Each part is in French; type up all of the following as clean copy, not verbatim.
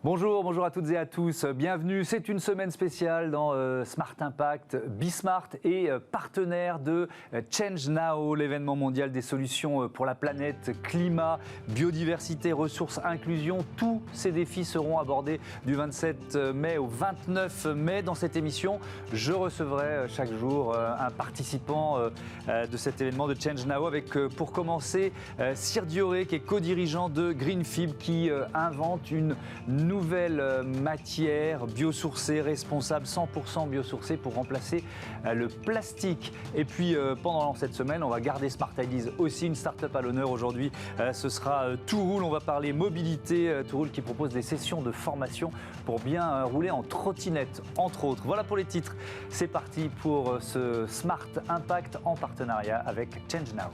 Bonjour à toutes et à tous, bienvenue. C'est une semaine spéciale dans Smart Impact. Bismart est partenaire de Change Now, l'événement mondial des solutions pour la planète, climat, biodiversité, ressources, inclusion. Tous ces défis seront abordés du 27 mai au 29 mai. Dans cette émission, je recevrai chaque jour un participant de cet événement de Change Now avec, pour commencer, Cyr Dioré, qui est co-dirigeant de Greenfib, qui invente une nouvelle matière biosourcée, responsable, 100% biosourcée pour remplacer le plastique. Et puis pendant cette semaine, on va garder Smart Ideas aussi, une start-up à l'honneur aujourd'hui. Ce sera Touroule, on va parler mobilité. Touroule qui propose des sessions de formation pour bien rouler en trottinette, entre autres. Voilà pour les titres. C'est parti pour ce Smart Impact en partenariat avec Change Now.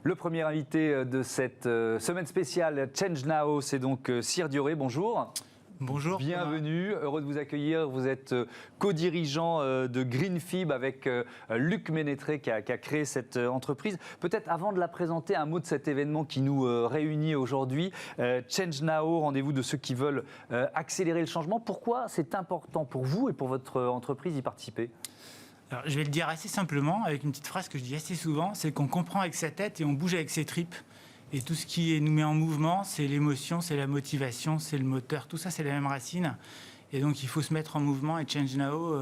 Le premier invité de cette semaine spéciale Change Now, c'est donc Cyr Dioré. Bonjour. Bonjour. Bienvenue, heureux de vous accueillir. Vous êtes co-dirigeant de Greenfib avec Luc Ménétré qui a créé cette entreprise. Peut-être avant de la présenter, un mot de cet événement qui nous réunit aujourd'hui. Change Now, rendez-vous de ceux qui veulent accélérer le changement. Pourquoi c'est important pour vous et pour votre entreprise d'y participer ? Alors, je vais le dire assez simplement, avec une petite phrase que je dis assez souvent, c'est qu'on comprend avec sa tête et on bouge avec ses tripes. Et tout ce qui nous met en mouvement, c'est l'émotion, c'est la motivation, c'est le moteur, tout ça c'est la même racine. Et donc il faut se mettre en mouvement et Change Now,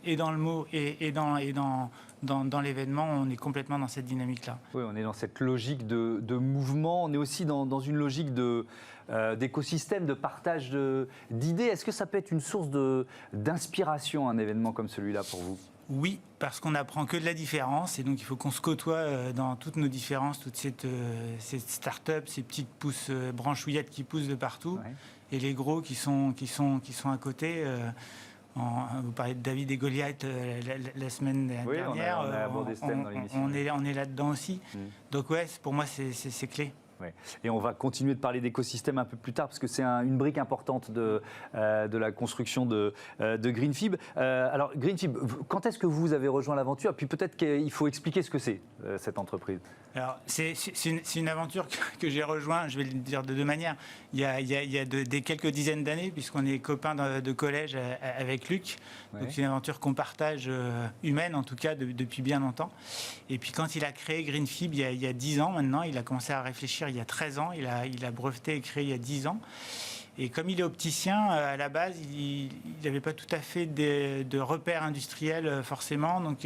et dans le mot et dans l'événement, on est complètement dans cette dynamique-là. Oui, on est dans cette logique de mouvement, on est aussi dans une logique d'écosystème, de partage d'idées. Est-ce que ça peut être une source d'inspiration, un événement comme celui-là pour vous ? Oui, parce qu'on n'apprend que de la différence et donc il faut qu'on se côtoie dans toutes nos différences, toute cette start-up, ces petites pousses branchouillettes qui poussent de partout, ouais. Et les gros qui sont à côté. Vous parlez de David et Goliath la semaine dernière. On a abordé ce thème dans l'émission. On est là-dedans aussi. Donc ouais, pour moi c'est clé. Ouais. Et on va continuer de parler d'écosystème un peu plus tard parce que c'est une brique importante de la construction de Greenfib. Alors Greenfib, quand est-ce que vous avez rejoint l'aventure ? Puis peut-être qu'il faut expliquer ce que c'est cette entreprise. Alors c'est une aventure que j'ai rejoint, je vais le dire de deux manières. Il y a des quelques dizaines d'années puisqu'on est copains de collège avec Luc. Ouais. Donc c'est une aventure qu'on partage humaine en tout cas depuis bien longtemps. Et puis quand il a créé Greenfib il y a 10 ans maintenant, il a commencé à réfléchir il y a 13 ans, il a breveté et créé il y a 10 ans. Et comme il est opticien, à la base, il n'avait pas tout à fait de repères industriels forcément. Donc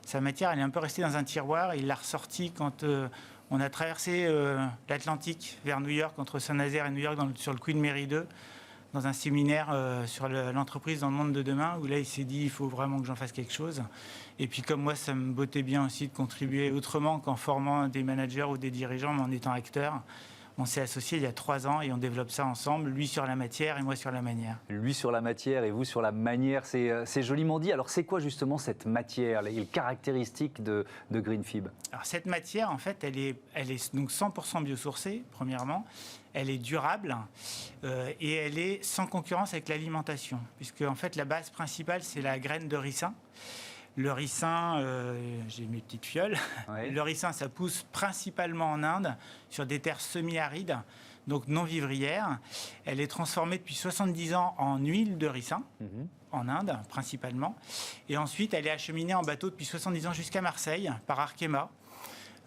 sa matière, elle est un peu restée dans un tiroir. Il l'a ressortie quand on a traversé l'Atlantique vers New York, entre Saint-Nazaire et New York, sur le Queen Mary 2, dans un séminaire sur l'entreprise dans le monde de demain, où là, il s'est dit, il faut vraiment que j'en fasse quelque chose. Et puis comme moi, ça me bottait bien aussi de contribuer autrement qu'en formant des managers ou des dirigeants, mais en étant acteur. On s'est associés il y a 3 ans et on développe ça ensemble, lui sur la matière et moi sur la manière. Lui sur la matière et vous sur la manière, c'est joliment dit. Alors c'est quoi justement cette matière, les caractéristiques de Greenfib ? Alors cette matière, en fait, elle est donc 100% biosourcée, premièrement. Elle est durable et elle est sans concurrence avec l'alimentation. Puisque en fait, la base principale, c'est la graine de ricin. Le ricin, j'ai mes petites fioles. Ouais. Le ricin, ça pousse principalement en Inde, sur des terres semi-arides, donc non vivrières. Elle est transformée depuis 70 ans en huile de ricin, en Inde principalement. Et ensuite, elle est acheminée en bateau depuis 70 ans jusqu'à Marseille, par Arkema.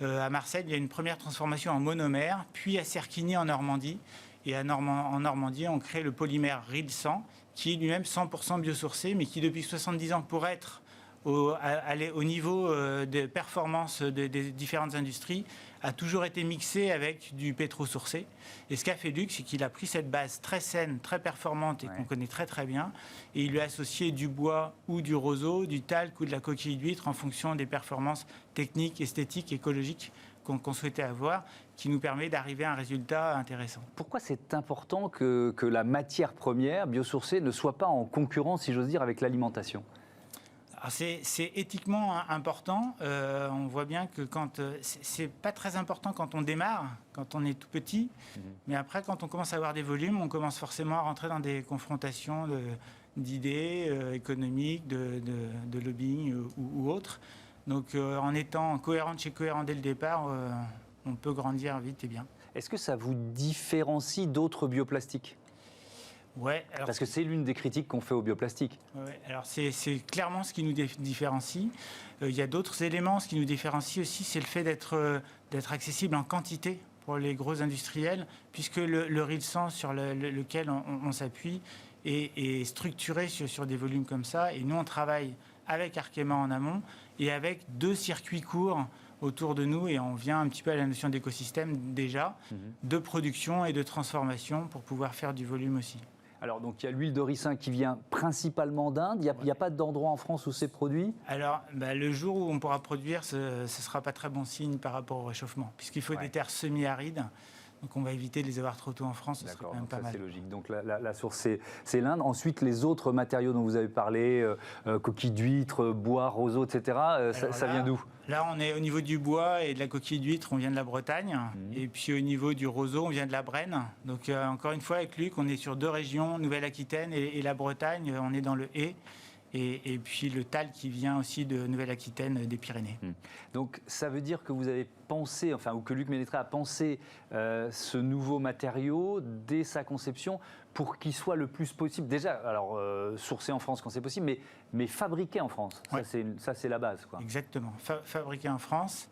À Marseille, il y a une première transformation en monomère, puis à Cerquigny en Normandie. Et en Normandie, on crée le polymère Rilsan, qui est lui-même 100% biosourcé, mais qui depuis 70 ans, pour être au niveau des performances des différentes industries, a toujours été mixé avec du pétro-sourcé. Et ce qu'a fait Luc, c'est qu'il a pris cette base très saine, très performante et qu'on connaît très très bien, et il lui a associé du bois ou du roseau, du talc ou de la coquille d'huître en fonction des performances techniques, esthétiques, écologiques qu'on souhaitait avoir, qui nous permet d'arriver à un résultat intéressant. Pourquoi c'est important que la matière première biosourcée ne soit pas en concurrence, si j'ose dire, avec l'alimentation ? C'est éthiquement important. On voit bien que c'est pas très important quand on démarre, quand on est tout petit, mais après, quand on commence à avoir des volumes, on commence forcément à rentrer dans des confrontations d'idées économiques, de lobbying ou autres. Donc en étant cohérent de chez cohérent dès le départ, on peut grandir vite et bien. Est-ce que ça vous différencie d'autres bioplastiques? Ouais, alors Parce que c'est l'une des critiques qu'on fait au bioplastique. ouais, alors c'est clairement ce qui nous différencie. Il y a d'autres éléments. Ce qui nous différencie aussi, c'est le fait d'être accessible en quantité pour les gros industriels, puisque le Rilsan sur lequel on s'appuie est structuré sur des volumes comme ça. Et nous, on travaille avec Arkema en amont et avec 2 circuits courts autour de nous, et on vient un petit peu à la notion d'écosystème déjà, de production et de transformation pour pouvoir faire du volume aussi. Alors, donc, il y a l'huile de ricin qui vient principalement d'Inde. Il n'y a pas d'endroit en France où c'est produit? Alors, le jour où on pourra produire, ce ne sera pas très bon signe par rapport au réchauffement, puisqu'il faut des terres semi-arides. Donc, on va éviter de les avoir trop tôt en France. Ce serait quand même pas mal. C'est logique. Donc, la source, c'est l'Inde. Ensuite, les autres matériaux dont vous avez parlé, coquilles d'huîtres, bois, roseaux, etc., ça vient d'où? Là, on est au niveau du bois et de la coquille d'huître, on vient de la Bretagne. Et puis au niveau du roseau, on vient de la Brenne. Donc encore une fois, avec Luc, on est sur 2 régions, Nouvelle-Aquitaine et la Bretagne. On est dans le Haye. Et puis le tal qui vient aussi de Nouvelle-Aquitaine, des Pyrénées. Donc ça veut dire que vous avez pensé, ou que Luc Ménétré a pensé ce nouveau matériau dès sa conception pour qu'il soit le plus possible, déjà, alors sourcé en France quand c'est possible, mais fabriqué en France. Ouais. Ça, c'est la base, quoi. Exactement. Fabriqué en France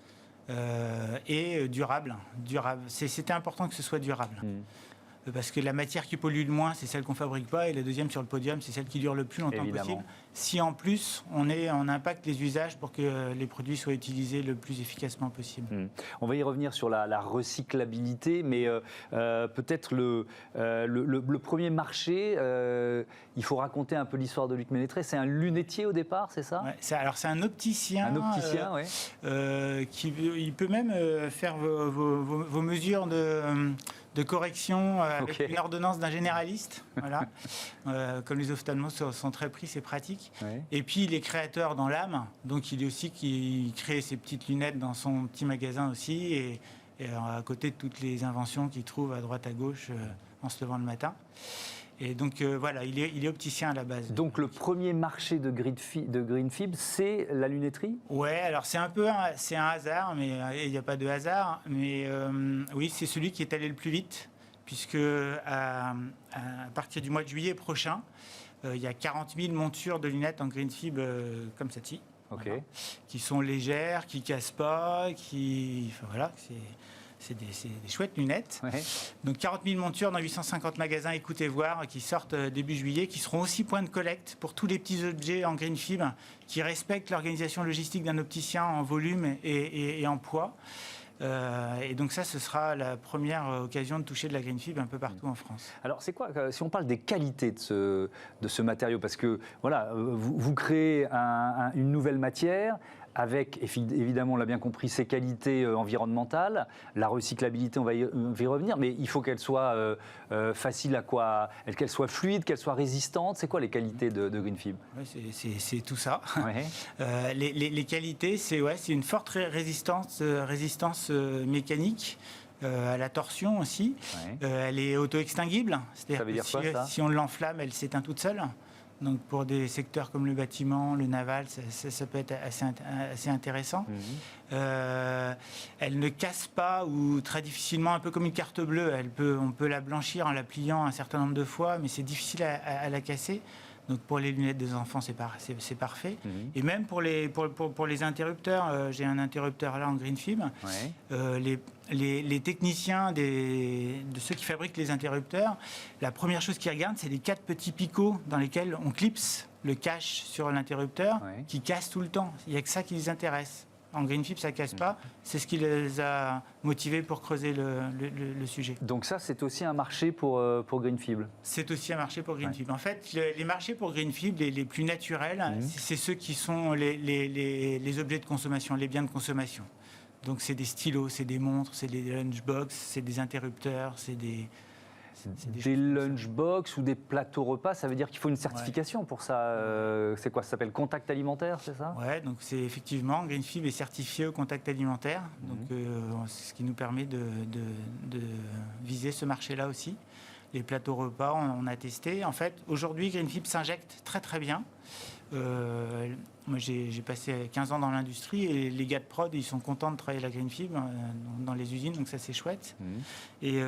et durable. C'était important que ce soit durable. Parce que la matière qui pollue le moins, c'est celle qu'on ne fabrique pas, et la deuxième sur le podium, c'est celle qui dure le plus longtemps possible. Si en plus, on impacte les usages pour que les produits soient utilisés le plus efficacement possible. On va y revenir sur la recyclabilité, mais peut-être le premier marché, il faut raconter un peu l'histoire de Luc Ménétré. C'est un lunetier au départ, c'est ça? Ouais, alors c'est un opticien. Un opticien, oui. Il peut même faire vos mesures de correction avec une ordonnance d'un généraliste. Voilà. Comme les ophtalmos sont très pris, c'est pratique. Ouais. Et puis il est créateur dans l'âme, donc il est aussi qui crée ses petites lunettes dans son petit magasin aussi, et à côté de toutes les inventions qu'il trouve à droite à gauche en se levant le matin. Et donc voilà, il est opticien à la base. Donc le premier marché de Greenfib, c'est la lunetterie? Ouais, alors c'est un hasard, mais il n'y a pas de hasard. Mais oui, c'est celui qui est allé le plus vite, puisque à partir du mois de juillet prochain, il y a 40 000 montures de lunettes en Greenfib comme celle-ci. Voilà, qui sont légères, qui ne cassent pas, c'est des chouettes lunettes. Ouais. Donc 40 000 montures dans 850 magasins Écoutez Voir qui sortent début juillet, qui seront aussi point de collecte pour tous les petits objets en Greenfib qui respectent l'organisation logistique d'un opticien en volume et en poids. Et donc ça, ce sera la première occasion de toucher de la Greenfib un peu partout en France. Alors c'est quoi, si on parle des qualités de ce matériau, parce que voilà, vous créez une nouvelle matière, avec, évidemment, on l'a bien compris, ses qualités environnementales, la recyclabilité, on va y revenir, mais il faut qu'elle soit facile qu'elle soit fluide, qu'elle soit résistante. C'est quoi les qualités de Greenfib? Ouais, c'est tout ça. Ouais. Les qualités, c'est une forte résistance mécanique. À la torsion aussi. Ouais. Elle est auto-extinguible. C'est-à-dire que si on l'enflamme, elle s'éteint toute seule. Donc pour des secteurs comme le bâtiment, le naval, ça peut être assez intéressant. Elle ne casse pas, ou très difficilement, un peu comme une carte bleue. On peut la blanchir en la pliant un certain nombre de fois, mais c'est difficile à la casser. Donc pour les lunettes des enfants, c'est parfait. Et même pour les interrupteurs, j'ai un interrupteur là en Greenfib. Ouais. Les techniciens de ceux qui fabriquent les interrupteurs, la première chose qu'ils regardent, c'est les 4 petits picots dans lesquels on clipse le cache sur l'interrupteur, ouais, qui casse tout le temps. Il n'y a que ça qui les intéresse. En Greenfib, ça ne casse pas. C'est ce qui les a motivés pour creuser le sujet. Donc ça, c'est aussi un marché pour Greenfib? C'est aussi un marché pour Greenfib. Ouais. En fait, les marchés pour Greenfib, les plus naturels, c'est ceux qui sont les objets de consommation, les biens de consommation. Donc c'est des stylos, c'est des montres, c'est des lunchbox, c'est des interrupteurs, c'est des lunchbox ou des plateaux repas. Ça veut dire qu'il faut une certification pour ça. C'est quoi? Ça s'appelle contact alimentaire, c'est ça? Ouais, donc c'est effectivement, Greenfib est certifié au contact alimentaire. Donc c'est ce qui nous permet de viser ce marché-là aussi. Les plateaux repas, on a testé. En fait, aujourd'hui, Greenfib s'injecte très très bien. Moi, j'ai passé 15 ans dans l'industrie et les gars de prod, ils sont contents de travailler la green fibre dans les usines, donc ça, c'est chouette. Et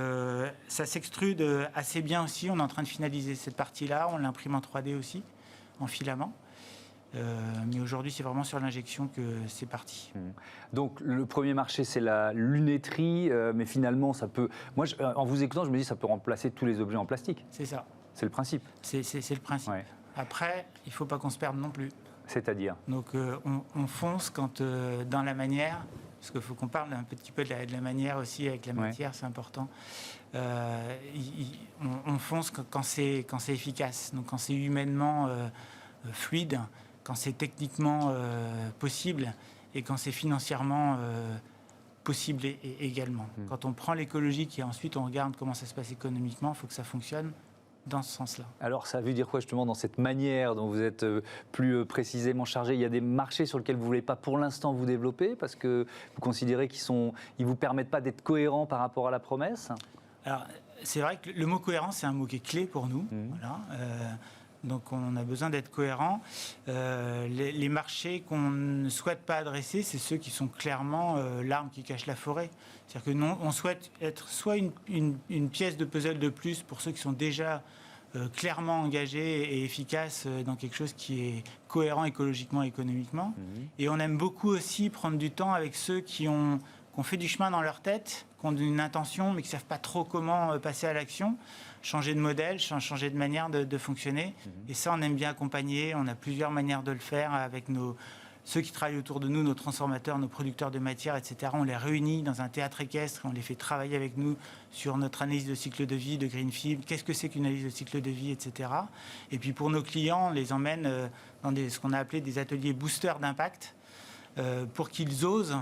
ça s'extrude assez bien aussi. On est en train de finaliser cette partie-là. On l'imprime en 3D aussi, en filament. Mais aujourd'hui, c'est vraiment sur l'injection que c'est parti. Donc, le premier marché, c'est la lunetterie, mais finalement, ça peut... Moi, en vous écoutant, je me dis ça peut remplacer tous les objets en plastique. C'est ça. C'est le principe. C'est le principe. Ouais. Après, il ne faut pas qu'on se perde non plus. C'est-à-dire? Donc, on fonce quand, dans la manière, parce qu'il faut qu'on parle un petit peu de la manière aussi avec la matière, c'est important. On fonce quand c'est efficace, donc quand c'est humainement fluide, quand c'est techniquement possible et quand c'est financièrement possible également. Quand on prend l'écologique et ensuite on regarde comment ça se passe économiquement, il faut que ça fonctionne dans ce sens-là. Alors, ça veut dire quoi justement dans cette manière dont vous êtes plus précisément chargé? Il y a des marchés sur lesquels vous ne voulez pas pour l'instant vous développer parce que vous considérez qu'ils ne vous permettent pas d'être cohérent par rapport à la promesse? Alors, c'est vrai que le mot cohérence, c'est un mot qui est clé pour nous. Voilà. Donc, on a besoin d'être cohérent. Les marchés qu'on ne souhaite pas adresser, c'est ceux qui sont clairement l'arme qui cache la forêt. C'est-à-dire que nous, on souhaite être soit une pièce de puzzle de plus pour ceux qui sont déjà clairement engagés et efficaces dans quelque chose qui est cohérent écologiquement et économiquement. Et on aime beaucoup aussi prendre du temps avec ceux qui ont fait du chemin dans leur tête, qui ont une intention, mais qui ne savent pas trop comment passer à l'action, changer de modèle, changer de manière de fonctionner. Et ça, on aime bien accompagner. On a plusieurs manières de le faire avec ceux qui travaillent autour de nous, nos transformateurs, nos producteurs de matière, etc. On les réunit dans un théâtre équestre, on les fait travailler avec nous sur notre analyse de cycle de vie de Green Fibre, qu'est-ce que c'est qu'une analyse de cycle de vie, etc. Et puis pour nos clients, on les emmène dans ce qu'on a appelé des ateliers boosters d'impact pour qu'ils osent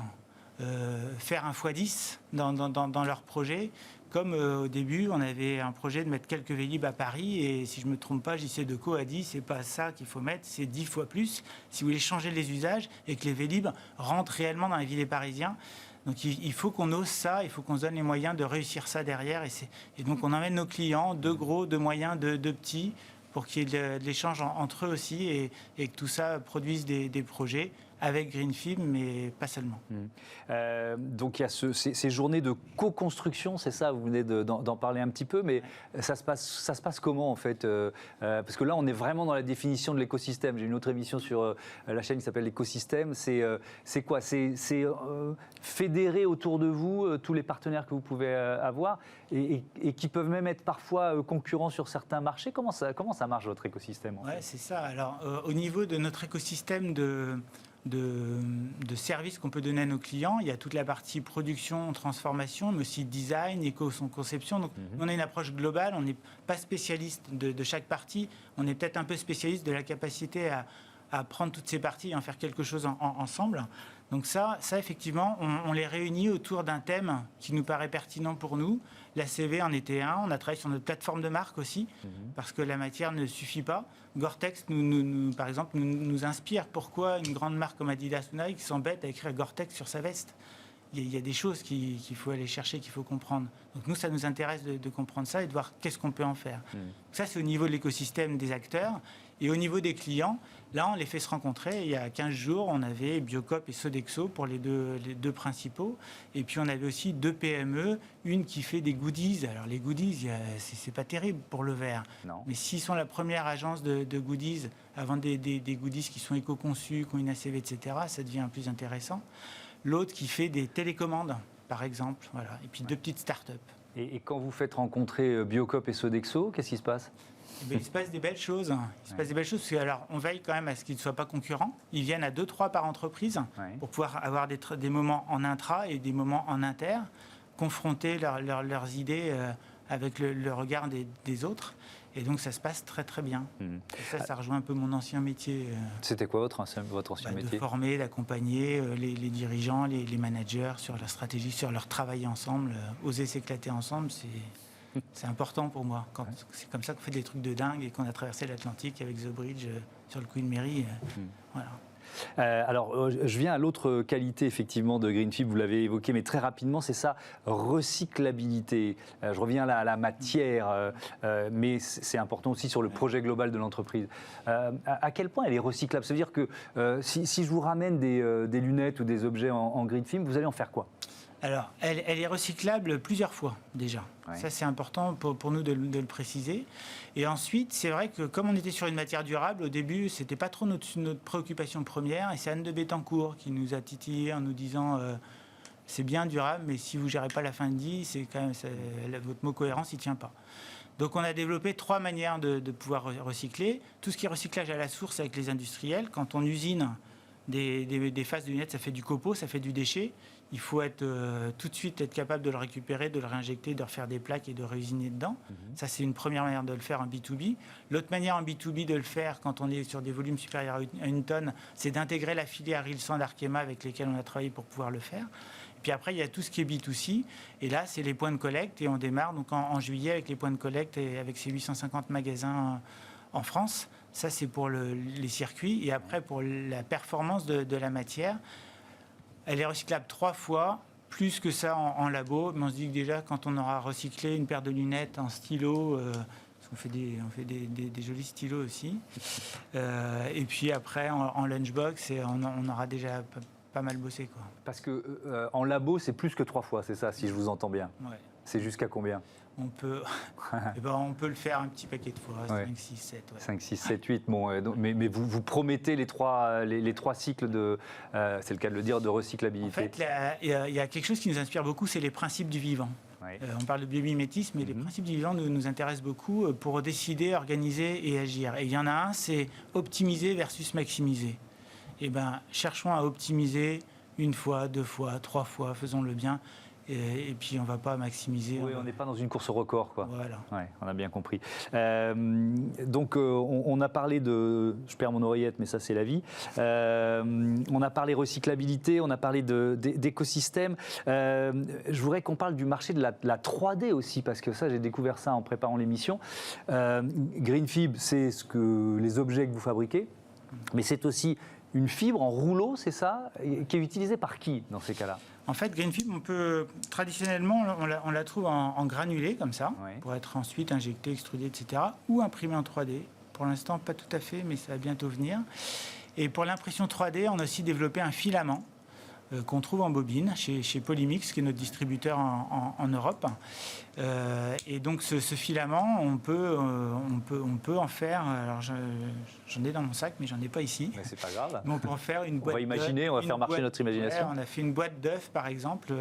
faire un x10 dans leur projet. Comme au début, on avait un projet de mettre quelques Vélib à Paris, et si je ne me trompe pas, JC Decaux a dit c'est pas ça qu'il faut mettre, c'est 10 fois plus. Si vous voulez changer les usages et que les Vélib rentrent réellement dans la vie des Parisiens. Donc il faut qu'on ose ça, il faut qu'on se donne les moyens de réussir ça derrière. Et donc on emmène nos clients, de gros, de moyens, de petits, pour qu'il y ait de l'échange entre eux aussi et que tout ça produise des projets avec Green Fibre, mais pas seulement. Donc il y a ces journées de co-construction, c'est ça, vous venez d'en parler un petit peu, mais ça se passe comment en fait parce que là on est vraiment dans la définition de l'écosystème. J'ai une autre émission sur la chaîne qui s'appelle l'écosystème. C'est quoi? C'est fédérer autour de vous tous les partenaires que vous pouvez avoir et qui peuvent même être parfois concurrents sur certains marchés. Comment ça marche votre écosystème en fait? C'est ça. Alors au niveau de notre écosystème de services qu'on peut donner à nos clients, il y a toute la partie production, transformation, mais aussi design, éco-conception. Donc, on a une approche globale, on n'est pas spécialiste de chaque partie, on est peut-être un peu spécialiste de la capacité à prendre toutes ces parties et en faire quelque chose ensemble. Donc ça effectivement, on les réunit autour d'un thème qui nous paraît pertinent pour nous. La CV en était un. On a travaillé sur notre plateforme de marque aussi, parce que la matière ne suffit pas. Gore-Tex, par exemple, nous inspire. Pourquoi une grande marque comme Adidas ou Nike s'embête à écrire Gore-Tex sur sa veste? Il y a des choses qu'il faut aller chercher, qu'il faut comprendre. Donc nous, ça nous intéresse de comprendre ça et de voir qu'est-ce qu'on peut en faire. Ça, c'est au niveau de l'écosystème des acteurs. Et au niveau des clients, là, on les fait se rencontrer. Il y a 15 jours, on avait Biocop et Sodexo pour les deux principaux. Et puis, on avait aussi 2 PME, une qui fait des goodies. Alors, les goodies, c'est pas terrible pour le verre. Non. Mais s'ils sont la première agence de goodies, à vendre des goodies qui sont éco-conçus, qui ont une ACV, etc., ça devient plus intéressant. L'autre qui fait des télécommandes, par exemple. Voilà. Et puis 2 petites start-up. Et quand vous faites rencontrer Biocop et Sodexo, qu'est-ce qui se passe? Il se passe des belles choses. Il se passe des belles choses parce que, alors, on veille quand même à ce qu'ils ne soient pas concurrents. Ils viennent à 2-3 par entreprise pour pouvoir avoir des moments en intra et des moments en inter, confronter leurs idées avec le regard des autres. Et donc, ça se passe très, très bien. Et ça rejoint un peu mon ancien métier. C'était quoi votre ancien métier? De former, d'accompagner les dirigeants, les managers sur leur stratégie, sur leur travail ensemble, oser s'éclater ensemble, c'est important pour moi. C'est comme ça qu'on fait des trucs de dingue et qu'on a traversé l'Atlantique avec The Bridge sur le Queen Mary. Voilà. Alors, je viens à l'autre qualité effectivement de Greenfib, vous l'avez évoqué, mais très rapidement, c'est sa recyclabilité. Je reviens là à la matière, mais c'est important aussi sur le projet global de l'entreprise. À quel point elle est recyclable? Ça veut dire que si je vous ramène des lunettes ou des objets en Greenfib, vous allez en faire quoi? Alors, elle est recyclable plusieurs fois déjà. Ouais. Ça, c'est important pour nous de le préciser. Et ensuite, c'est vrai que comme on était sur une matière durable, au début, ce n'était pas trop notre préoccupation première. Et c'est Anne de Bettencourt qui nous a titillé en nous disant c'est bien durable, mais si vous ne gérez pas la fin de vie, c'est quand même, votre mot cohérence, il ne tient pas. Donc, on a développé 3 manières de pouvoir recycler. Tout ce qui est recyclage à la source avec les industriels. Quand on usine des faces de lunettes, ça fait du copeaux, ça fait du déchet. Il faut tout de suite être capable de le récupérer, de le réinjecter, de refaire des plaques et de réusiner dedans. Ça, c'est une première manière de le faire en B2B. L'autre manière en B2B de le faire, quand on est sur des volumes supérieurs à 1 tonne, c'est d'intégrer la filière Rilsan d'Arkema avec lesquels on a travaillé pour pouvoir le faire. Et puis après, il y a tout ce qui est B2C. Et là, c'est les points de collecte. Et on démarre donc en juillet avec les points de collecte et avec ces 850 magasins en France. Ça, c'est pour les circuits. Et après, pour la performance de la matière, elle est recyclable 3 fois, plus que ça en labo. Mais on se dit que déjà, quand on aura recyclé une paire de lunettes en stylo, parce qu'on fait des jolis stylos aussi, et puis après en lunchbox, on aura déjà pas mal bossé, quoi. Parce que en labo, c'est plus que 3 fois, c'est ça, si je vous entends bien. Ouais. C'est jusqu'à combien? On peut le faire un petit paquet de fois, Ouais. 5, 6, 7. Ouais. 5, 6, 7, 8. Bon, mais vous promettez les trois cycles de, c'est le cas de le dire, de recyclabilité. En fait, il y a quelque chose qui nous inspire beaucoup, c'est les principes du vivant. Ouais. On parle de biomimétisme, mais les principes du vivant nous intéressent beaucoup pour décider, organiser et agir. Et il y en a un, c'est optimiser versus maximiser. Eh bien, cherchons à optimiser 1 fois, 2 fois, 3 fois, faisons-le bien. Et puis, on ne va pas maximiser. Oui, on n'est pas dans une course au record, quoi. Voilà. Ouais, on a bien compris. Donc, on a parlé de... Je perds mon oreillette, mais ça, c'est la vie. On a parlé recyclabilité, on a parlé d'écosystème. Je voudrais qu'on parle du marché de la 3D aussi, parce que ça, j'ai découvert ça en préparant l'émission. Greenfib, c'est les objets que vous fabriquez, mais c'est aussi une fibre en rouleau, c'est ça, qui est utilisée par qui dans ces cas-là? En fait, Greenfib, traditionnellement, on la trouve en granulé, comme ça, Ouais. pour être ensuite injecté, extrudé, etc., ou imprimé en 3D. Pour l'instant, pas tout à fait, mais ça va bientôt venir. Et pour l'impression 3D, on a aussi développé un filament qu'on trouve en bobine chez Polymix, qui est notre distributeur en Europe. Et donc ce filament, on peut en faire. Alors j'en ai dans mon sac, mais j'en ai pas ici. Mais c'est pas grave. Mais on peut en faire une boîte. On va imaginer, on va faire marcher notre imagination. Ouais, on a fait une boîte d'œufs, par exemple,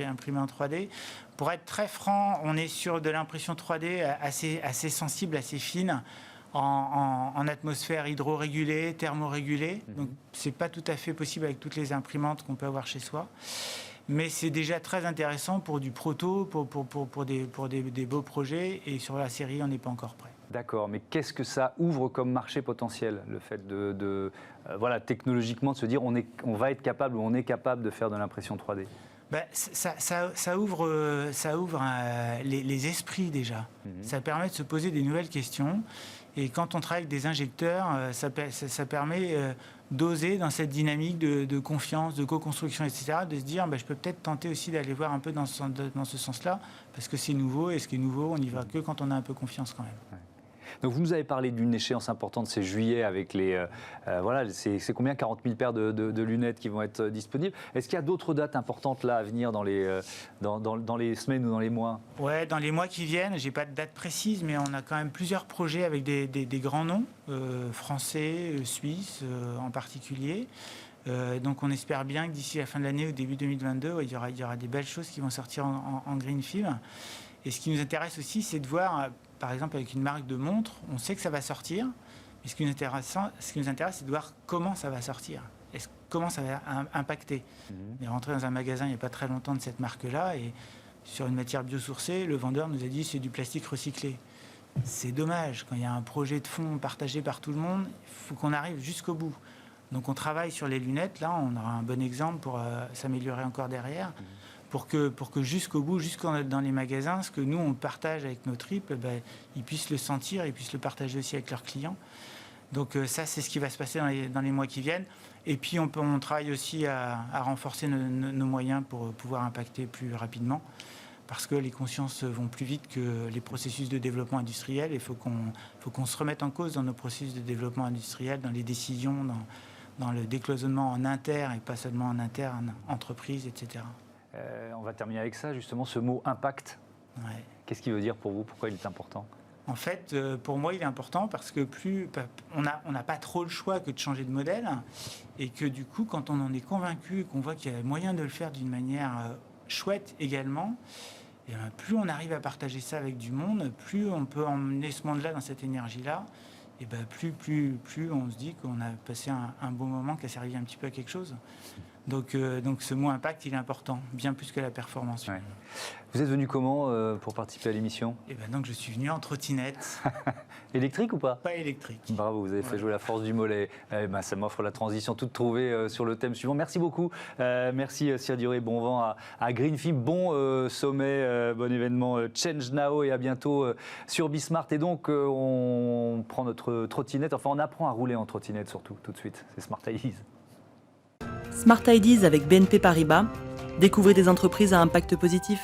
imprimée en 3D. Pour être très franc, on est sur de l'impression 3D assez sensible, assez fine. En atmosphère hydro-régulée, thermorégulée. Donc, ce n'est pas tout à fait possible avec toutes les imprimantes qu'on peut avoir chez soi. Mais c'est déjà très intéressant pour du proto, pour des beaux projets. Et sur la série, on n'est pas encore prêt. D'accord, mais qu'est-ce que ça ouvre comme marché potentiel, le fait voilà, technologiquement, de se dire on va être capable ou on est capable de faire de l'impression 3D? Ça ouvre les esprits déjà. Ça permet de se poser des nouvelles questions. Et quand on travaille avec des injecteurs, ça permet d'oser dans cette dynamique de confiance, de co-construction, etc., de se dire je peux peut-être tenter aussi d'aller voir un peu dans ce sens-là, parce que c'est nouveau, et ce qui est nouveau, on n'y va que quand on a un peu confiance quand même. Ouais. Donc vous nous avez parlé d'une échéance importante, c'est juillet, avec voilà, c'est combien, 40 000 paires de lunettes qui vont être disponibles. Est-ce qu'il y a d'autres dates importantes là à venir dans les semaines ou dans les mois? Ouais, dans les mois qui viennent, j'ai pas de date précise, mais on a quand même plusieurs projets avec des grands noms, français, suisses en particulier. Donc on espère bien que d'ici la fin de l'année, au début 2022, il y aura des belles choses qui vont sortir en Greenfib. Et ce qui nous intéresse aussi, c'est de voir, par exemple, avec une marque de montre, on sait que ça va sortir, mais ce qui nous intéresse, c'est de voir comment ça va sortir, comment ça va impacter. On est rentré dans un magasin il n'y a pas très longtemps de cette marque-là, et sur une matière biosourcée, le vendeur nous a dit c'est du plastique recyclé. C'est dommage, quand il y a un projet de fond partagé par tout le monde, il faut qu'on arrive jusqu'au bout. Donc on travaille sur les lunettes, là on aura un bon exemple pour s'améliorer encore derrière. Pour que jusqu'au bout, dans les magasins, ce que nous, on partage avec nos tripes, ils puissent le sentir et puissent le partager aussi avec leurs clients. Donc ça, c'est ce qui va se passer dans les mois qui viennent. Et puis on travaille aussi à renforcer nos moyens pour pouvoir impacter plus rapidement, parce que les consciences vont plus vite que les processus de développement industriel. Il faut qu'on se remette en cause dans nos processus de développement industriel, dans les décisions, dans le décloisonnement en inter et pas seulement en interne, entreprise, etc. On va terminer avec ça, justement, ce mot impact. Ouais. Qu'est-ce qu'il veut dire pour vous? Pourquoi il est important? En fait, pour moi, il est important parce que on n'a pas trop le choix que de changer de modèle, et que du coup, quand on en est convaincu, qu'on voit qu'il y a moyen de le faire d'une manière chouette également, et bien, plus on arrive à partager ça avec du monde, plus on peut emmener ce monde-là dans cette énergie-là, et ben plus on se dit qu'on a passé un bon moment, qui a servi un petit peu à quelque chose. Donc ce mot impact, il est important, bien plus que la performance. Ouais. Vous êtes venu comment pour participer à l'émission? Et ben donc je suis venu en trottinette. Électrique ou pas? Pas électrique. Bravo, vous avez fait jouer la force du mollet. Ça m'offre la transition toute trouvée sur le thème suivant. Merci beaucoup. Merci Cyr Duré. Bon vent à Greenfim. Bon sommet, bon événement Change Now, et à bientôt sur Bismart. Et donc on prend notre trottinette. Enfin, on apprend à rouler en trottinette surtout tout de suite. C'est Smart Ideas. Smart Ideas avec BNP Paribas. Découvrez des entreprises à impact positif.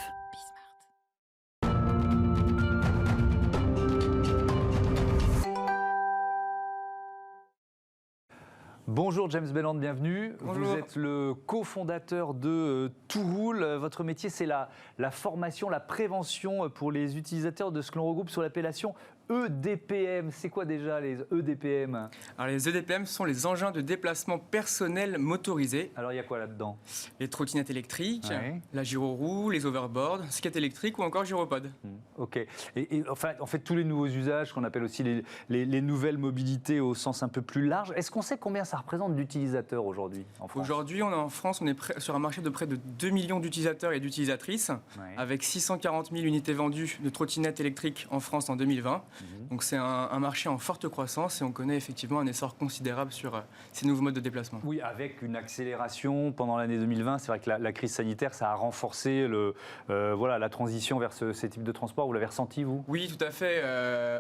Bonjour James Belland, bienvenue. Bonjour. Vous êtes le cofondateur de Toowool. Votre métier, c'est la formation, la prévention pour les utilisateurs de ce que l'on regroupe sous l'appellation EDPM. C'est quoi déjà les EDPM? Alors les EDPM sont les engins de déplacement personnel motorisés. Alors il y a quoi là-dedans? Les trottinettes électriques, Ouais. la gyroroue, les overboards, skate électrique ou encore gyropode. Ok. Et enfin, en fait, tous les nouveaux usages qu'on appelle aussi les nouvelles mobilités au sens un peu plus large. Est-ce qu'on sait combien ça représente d'utilisateurs aujourd'hui en France? Aujourd'hui, en France, on est sur un marché de près de 2 millions d'utilisateurs et d'utilisatrices, Ouais. avec 640 000 unités vendues de trottinettes électriques en France en 2020. Donc c'est un marché en forte croissance et on connaît effectivement un essor considérable sur ces nouveaux modes de déplacement. Oui, avec une accélération pendant l'année 2020. C'est vrai que la crise sanitaire, ça a renforcé la transition vers ces types de transports. Vous l'avez ressenti, vous? Oui, tout à fait.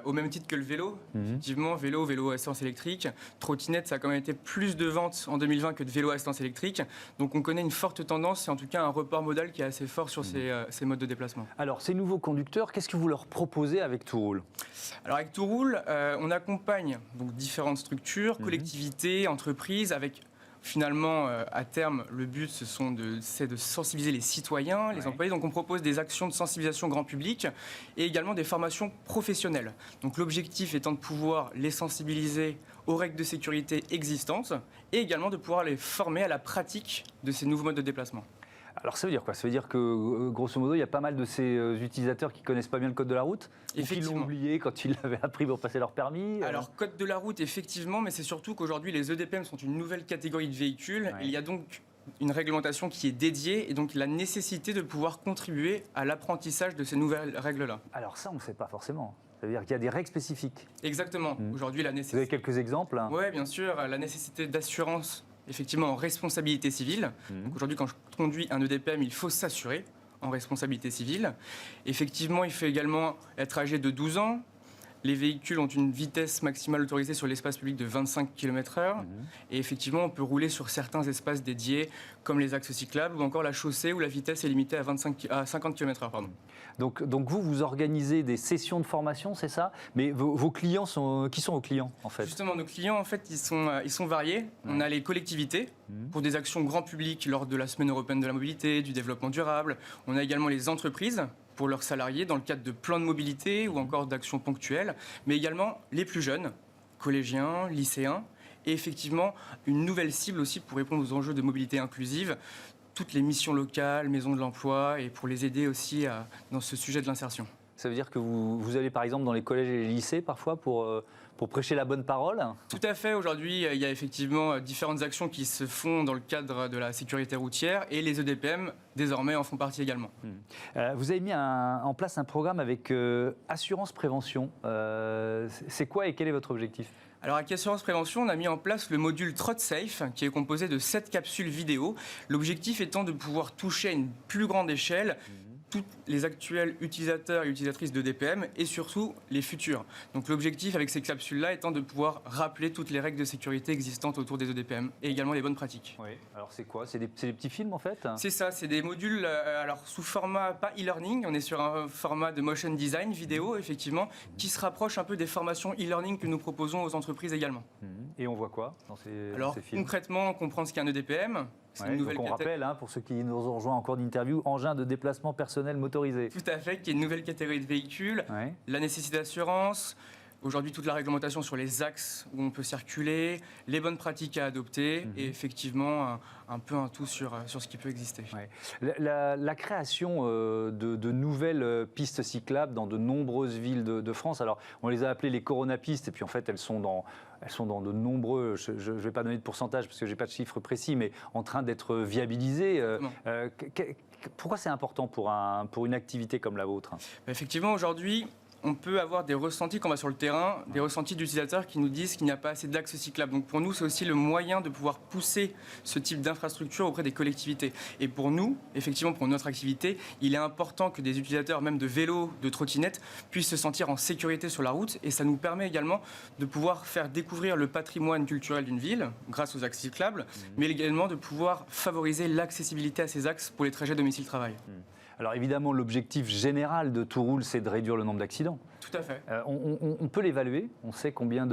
Au même titre que le vélo. Effectivement, vélo à assistance électrique. Trottinette, ça a quand même été plus de ventes en 2020 que de vélo à assistance électrique. Donc on connaît une forte tendance et en tout cas un report modal qui est assez fort sur ces modes de déplacement. Alors, ces nouveaux conducteurs, qu'est-ce que vous leur proposez avec Toowool? Alors avec Toowool, on accompagne donc différentes structures, collectivités, entreprises, avec finalement, à terme, le but, c'est de sensibiliser les citoyens, les employés. Donc on propose des actions de sensibilisation grand public et également des formations professionnelles. Donc l'objectif étant de pouvoir les sensibiliser aux règles de sécurité existantes et également de pouvoir les former à la pratique de ces nouveaux modes de déplacement. Alors ça veut dire quoi? Ça veut dire que, grosso modo, il y a pas mal de ces utilisateurs qui ne connaissent pas bien le code de la route, ou qui l'ont Effectivement. oublié quand ils l'avaient appris pour passer leur permis. Alors, code de la route, effectivement, mais c'est surtout qu'aujourd'hui, les EDPM sont une nouvelle catégorie de véhicules. Ouais. Il y a donc une réglementation qui est dédiée et donc la nécessité de pouvoir contribuer à l'apprentissage de ces nouvelles règles-là. Alors ça, on ne sait pas forcément. Ça veut dire qu'il y a des règles spécifiques. Exactement. Aujourd'hui, la Vous avez nécessité... quelques exemples, hein? Oui, bien sûr. La nécessité d'assurance, effectivement, en responsabilité civile. Donc aujourd'hui, quand je conduis un EDPM, il faut s'assurer en responsabilité civile. Effectivement, il faut également être âgé de 12 ans. Les véhicules ont une vitesse maximale autorisée sur l'espace public de 25 km/h. Et effectivement, on peut rouler sur certains espaces dédiés, comme les axes cyclables ou encore la chaussée, où la vitesse est limitée à 50 km/h. Pardon. Donc vous organisez des sessions de formation, c'est ça? Mais vos clients qui sont vos clients, en fait? Justement, nos clients, en fait, ils sont variés. On a les collectivités pour des actions grand public lors de la Semaine européenne de la mobilité, du développement durable. On a également les entreprises pour leurs salariés dans le cadre de plans de mobilité ou encore d'actions ponctuelles, mais également les plus jeunes, collégiens, lycéens, et effectivement une nouvelle cible aussi pour répondre aux enjeux de mobilité inclusive, toutes les missions locales, maisons de l'emploi, et pour les aider aussi dans ce sujet de l'insertion. Ça veut dire que vous allez par exemple dans les collèges et les lycées parfois pour prêcher la bonne parole? Tout à fait. Aujourd'hui, il y a effectivement différentes actions qui se font dans le cadre de la sécurité routière et les EDPM, désormais, en font partie également. Vous avez mis en place un programme avec Assurance Prévention. C'est quoi et quel est votre objectif? Alors avec Assurance Prévention, on a mis en place le module TrotSafe qui est composé de 7 capsules vidéo. L'objectif étant de pouvoir toucher à une plus grande échelle tous les actuels utilisateurs et utilisatrices de DPM et surtout les futurs. Donc l'objectif avec ces capsules-là étant de pouvoir rappeler toutes les règles de sécurité existantes autour des EDPM et également les bonnes pratiques. Oui. Alors c'est quoi? C'est des petits films en fait? C'est ça, c'est des modules alors sous format pas e-learning, on est sur un format de motion design vidéo effectivement qui se rapproche un peu des formations e-learning que nous proposons aux entreprises également. Et on voit quoi dans ces Alors films? concrètement, on comprend ce qu'est un EDPM. C'est Ouais, une nouvelle donc on rappelle, pour ceux qui nous ont rejoint en cours d'interview, engin de déplacement personnel motorisé. Tout à fait, qui est une nouvelle catégorie de véhicules, Ouais. la nécessité d'assurance, aujourd'hui toute la réglementation sur les axes où on peut circuler, les bonnes pratiques à adopter et effectivement un peu un tout sur ce qui peut exister. Ouais. La création de nouvelles pistes cyclables dans de nombreuses villes de France, alors on les a appelées les Corona-pistes, et puis en fait elles sont dans de nombreux, je ne vais pas donner de pourcentage parce que je n'ai pas de chiffre précis, mais en train d'être viabilisées. Pourquoi c'est important pour une activité comme la vôtre? Effectivement, aujourd'hui, on peut avoir des ressentis quand on va sur le terrain, des ressentis d'utilisateurs qui nous disent qu'il n'y a pas assez d'axes cyclables. Donc pour nous, c'est aussi le moyen de pouvoir pousser ce type d'infrastructure auprès des collectivités. Et pour nous, effectivement, pour notre activité, il est important que des utilisateurs, même de vélos, de trottinettes, puissent se sentir en sécurité sur la route. Et ça nous permet également de pouvoir faire découvrir le patrimoine culturel d'une ville grâce aux axes cyclables, mais également de pouvoir favoriser l'accessibilité à ces axes pour les trajets domicile-travail. Alors évidemment, l'objectif général de Touroule, c'est de réduire le nombre d'accidents. Tout à fait. On peut l'évaluer. On sait combien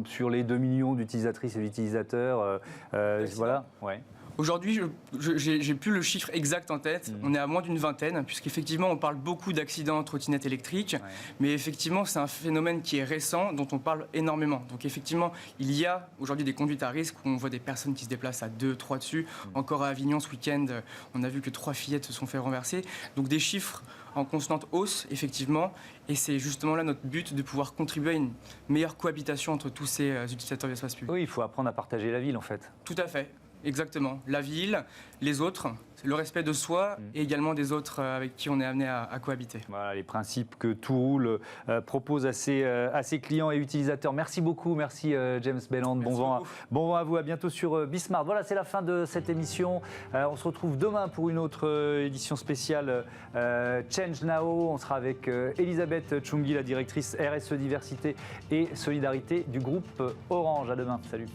sur les 2 millions d'utilisatrices et d'utilisateurs, voilà. Ouais. Aujourd'hui, j'ai plus le chiffre exact en tête. On est à moins d'une vingtaine, puisqu'effectivement, on parle beaucoup d'accidents en trottinette électrique. Ouais. Mais effectivement, c'est un phénomène qui est récent, dont on parle énormément. Donc effectivement, il y a aujourd'hui des conduites à risque où on voit des personnes qui se déplacent à 2, 3 dessus. Encore à Avignon ce week-end, on a vu que 3 fillettes se sont fait renverser. Donc des chiffres en constante hausse, effectivement. Et c'est justement là notre but, de pouvoir contribuer à une meilleure cohabitation entre tous ces utilisateurs de l'espace public. Oui, il faut apprendre à partager la ville, en fait. Tout à fait. Exactement. La ville, les autres, le respect de soi et également des autres avec qui on est amené à cohabiter. Voilà les principes que Touroule propose à ses clients et utilisateurs. Merci beaucoup, merci James Belland. Bon vent à vous, à bientôt sur Bismart. Voilà, c'est la fin de cette émission. On se retrouve demain pour une autre édition spéciale Change Now. On sera avec Elisabeth Tchoungi, la directrice RSE Diversité et Solidarité du groupe Orange. À demain, salut.